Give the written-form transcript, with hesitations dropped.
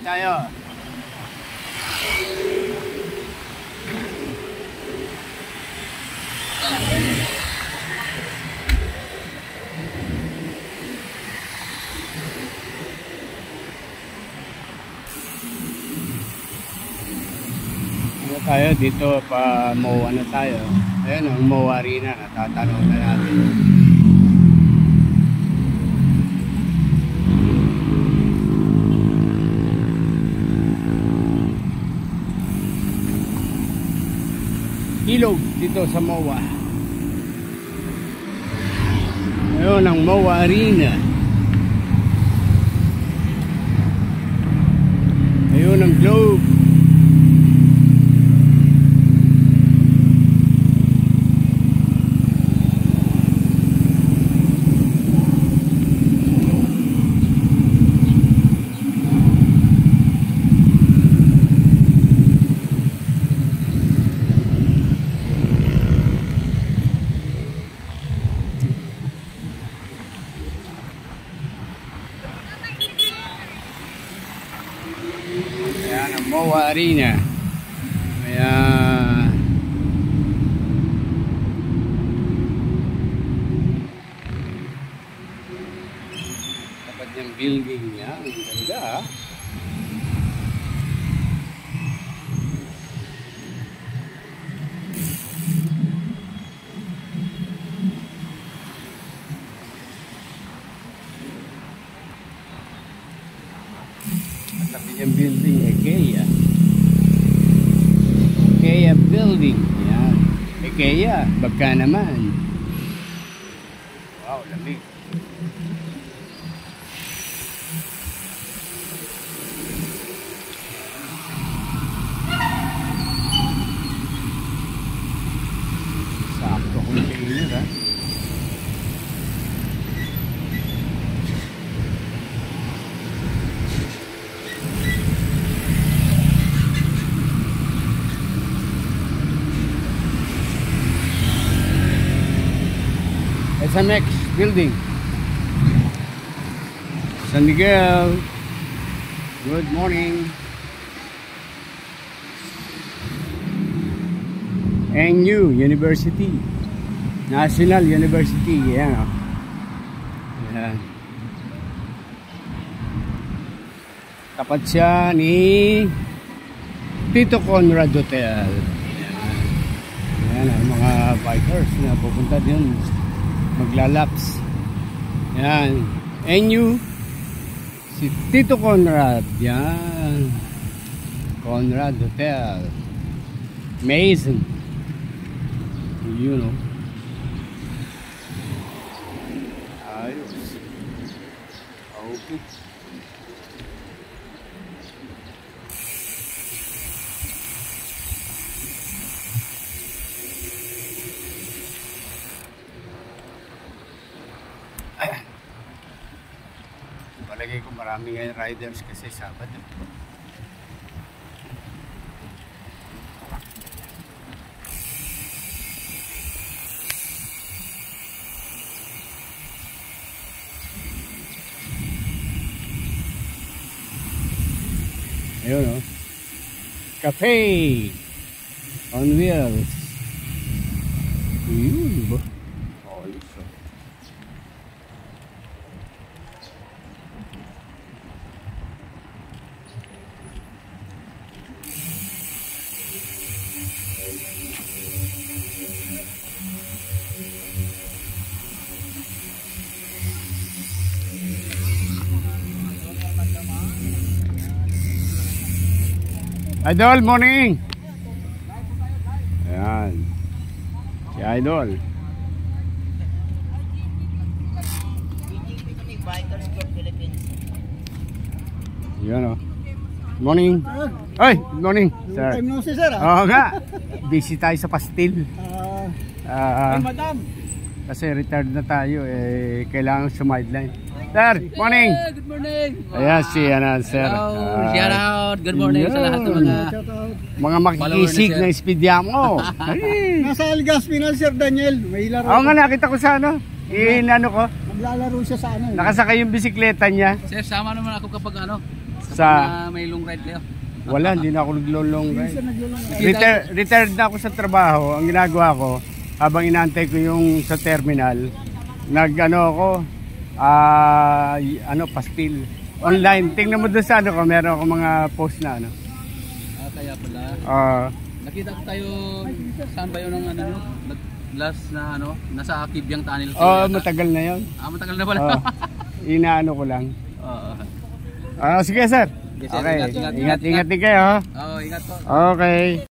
tayo. Tayo dito pa MOA na tayo. Ayan ang MOA Arena, natatanaw na natin. Ilog dito sa MOA. Ayun ang MOA Arena. Ayun ang globe. Ayan ang MOA Arena. Ayan. Tapat niyang building niya. Ang ganda ha. Tabi yung building IKEA. IKEA building. Yan. IKEA. Bagka naman. Wow, lamig. Sakto container ha. SMX building. San Miguel. Good morning. NU University. National University. Yan. Yan. Tapat siya ni Tito Conrad Hotel. Yan ang mga bikers na pupunta din maglalaps. Yan. NU si Tito Conrad. Yan. Conrad Hotel. Amazing. You know. Ayos. Okay. Palagay ko marami ngayon riders kasi Sabado. Ayun o. Cafe on wheels. Ayun ba? Ayos o. Idol, morning! Ayan. Si Idol. Ayan o. Morning. Ay, good morning, sir. Time no see, sir. Oo nga. Busy tayo sa pastil. Madam. Kasi retired na tayo. Kailangan sumideline. Sir, morning. Good morning. Ayan si sir. Hello, shout out. Good morning sa lahat ng mga makikisig na Espidiamo. Nasa Algas, Pinal, Sir Daniel. May laro. Oo nga, nakita ko sa ano. Inano ko. Naglalaro siya sa ano. Nakasakay yung bisikleta niya. Sir, sama naman ako kapag ano, kapag Sa- may long ride kayo. Wala, hindi na ako naglolong Hindi ride. siya naglulong. Retired na ako sa trabaho. Ang ginagawa ko, habang inaantay ko yung sa terminal, nag-ano ako, pastil. Online. Tingnan mo doon sa ano ko, meron ako mga post na ano. Kaya pala. Nakita ko tayo, saan ba yun ang ano, last na ano, nasa Kibyang Tunnel. Matagal na yun. Matagal na pala. Inaano ko lang. Oo. Sige sir. Yes, sir. Okay. Ingat. Ingat din kayo. Oo, ingat po. Okay.